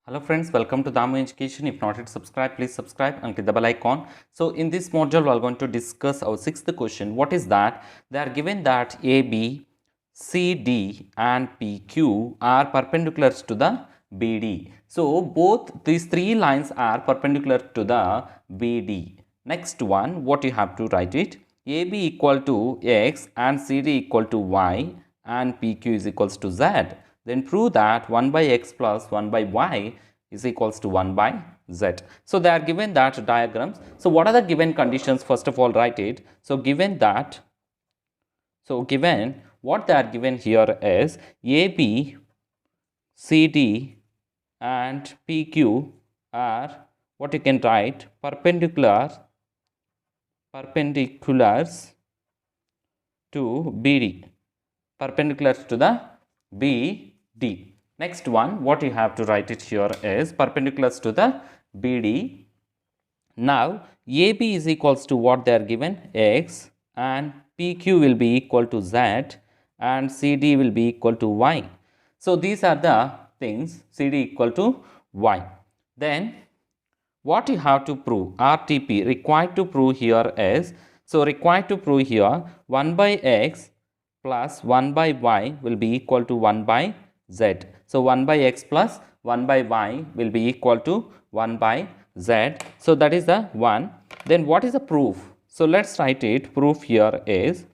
Hello friends, welcome to Damu Education. If not yet subscribe, please subscribe and click the bell icon. So in this module, we are going to discuss our sixth question. What is that? They are given that AB, CD and PQ are perpendicular to the BD. So both these three lines are perpendicular to the BD. Next one, what you have to write it? AB equal to X and CD equal to Y and PQ is equals to Z. Then prove that 1 by x plus 1 by y is equals to 1 by z. So they are given that diagrams. So what are the given conditions? First of all, write it. So given what they are given here is AB, CD and PQ are what you can write perpendiculars to BD, perpendiculars to the BD. Next one, what you have to write it here is perpendiculars to the BD. Now, AB is equals to what they are given, X, and PQ will be equal to Z, and CD will be equal to Y. So, these are the things, CD equal to Y. Then, what you have to prove, RTP, required to prove here is, so required to prove here, 1 by X plus 1 by y will be equal to 1 by z. So 1 by x plus 1 by y will be equal to 1 by z. So that is the one. Then what is the proof? So let's write it. Proof here is,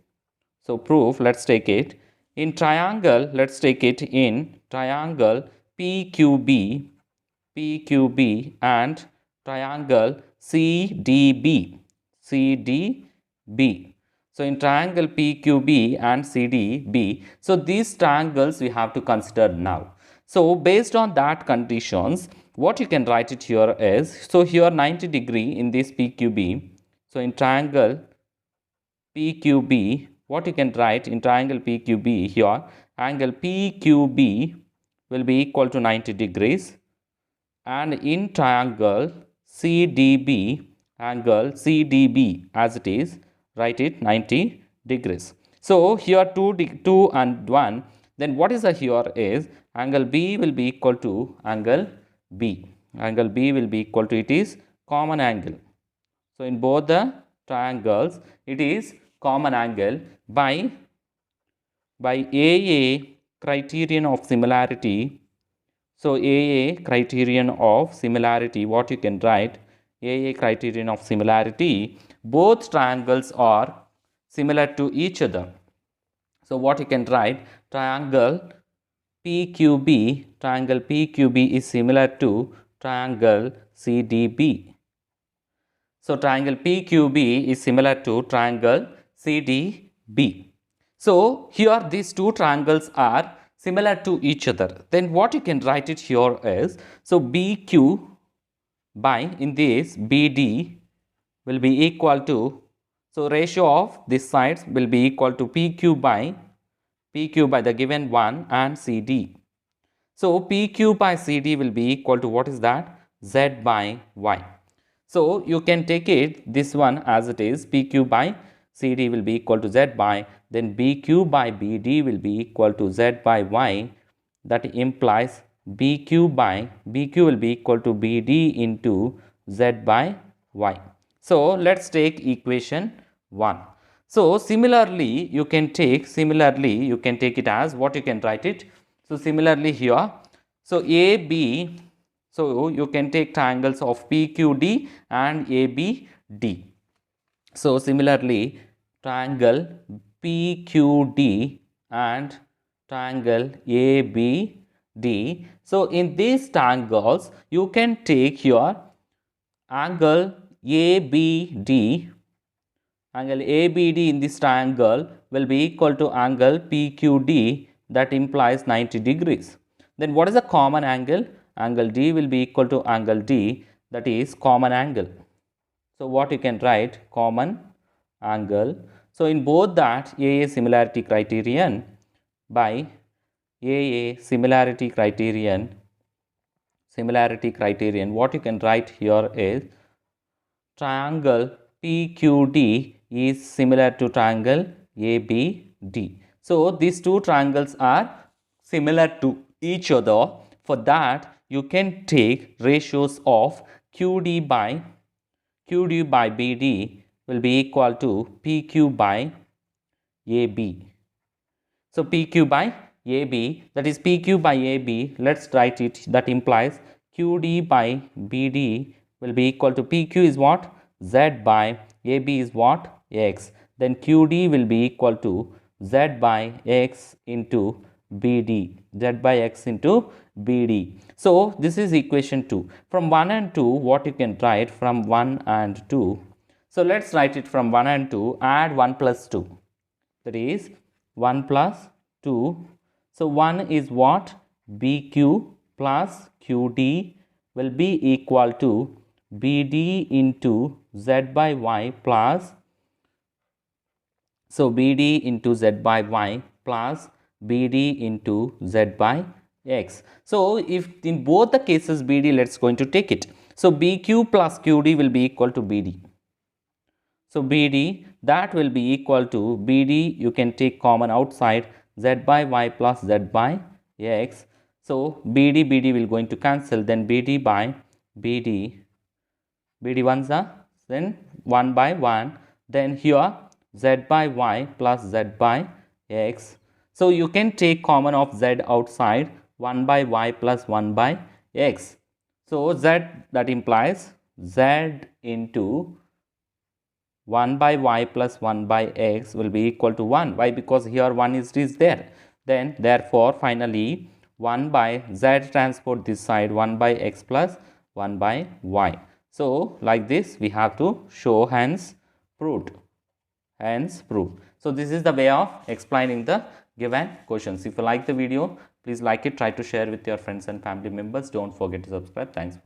so proof, let's take it in triangle. Let's take it in triangle PQB and triangle CDB. So in triangle PQB and CDB, so these triangles we have to consider now. So based on that conditions, what you can write it here is, so here 90 degree in this PQB. So in triangle PQB, what you can write in triangle PQB here, angle PQB will be equal to 90 degrees, and in triangle CDB, angle CDB as it is, write it 90 degrees. So here 2 and 1, then what is the here is angle B will be equal to angle B. Angle B will be equal to, it is common angle. So in both the triangles it is common angle by AA criterion of similarity. So AA criterion of similarity, what you can write, AA criterion of similarity, both triangles are similar to each other. So what you can write, triangle PQB is similar to triangle CDB. So triangle PQB is similar to triangle CDB. So here these two triangles are similar to each other. Then what you can write it here is, so BQ by, in this BD will be equal to, so ratio of these sides will be equal to PQ by the given one and CD. So PQ by CD will be equal to, what is that, Z by Y. So you can take it this one as it is, PQ by CD will be equal to Z by, then BQ by BD will be equal to Z by Y. That implies BQ will be equal to BD into Z by Y. So let's take equation 1. So similarly you can take it as, what you can write it. So similarly here, so AB, so you can take triangles of PQD and ABD. So similarly triangle PQD and triangle ABD. So in these triangles you can take here angle ABD. Angle ABD in this triangle will be equal to angle PQD, that implies 90 degrees. Then what is the common angle? Angle D will be equal to angle D, that is common angle. So what you can write, common angle. So in both that AA similarity criterion, by AA similarity criterion, what you can write here is triangle PQD is similar to triangle ABD. So these two triangles are similar to each other. For that you can take ratios of QD by BD will be equal to PQ by AB. So PQ by AB, that is PQ by AB, let's write it, that implies QD by BD will be equal to PQ is what? Z by AB is what? X. Then QD will be equal to Z by X into BD. Z by X into BD. So this is equation 2. From 1 and 2, what you can write from 1 and 2? So let's write it from 1 and 2, add 1 plus 2. That is 1 plus 2. So 1 is what? BQ plus QD will be equal to BD into Z by Y plus, so BD into Z by Y plus BD into Z by X. So if in both the cases BD, let's going to take it. So BQ plus QD will be equal to BD. So BD, that will be equal to BD, you can take common outside, Z by Y plus Z by X. So BD will going to cancel, then BD by BD ones are, then 1 by 1, then here Z by Y plus Z by X. So you can take common of Z outside, 1 by Y plus 1 by X. So Z, that implies Z into 1 by Y plus 1 by X will be equal to 1. Why? Because here 1 is there. Then therefore finally 1 by Z transport this side, 1 by X plus 1 by Y. So like this we have to show, hence proved. So this is the way of explaining the given questions. If you like the video, please like it, try to share with your friends and family members. Don't forget to subscribe. Thanks for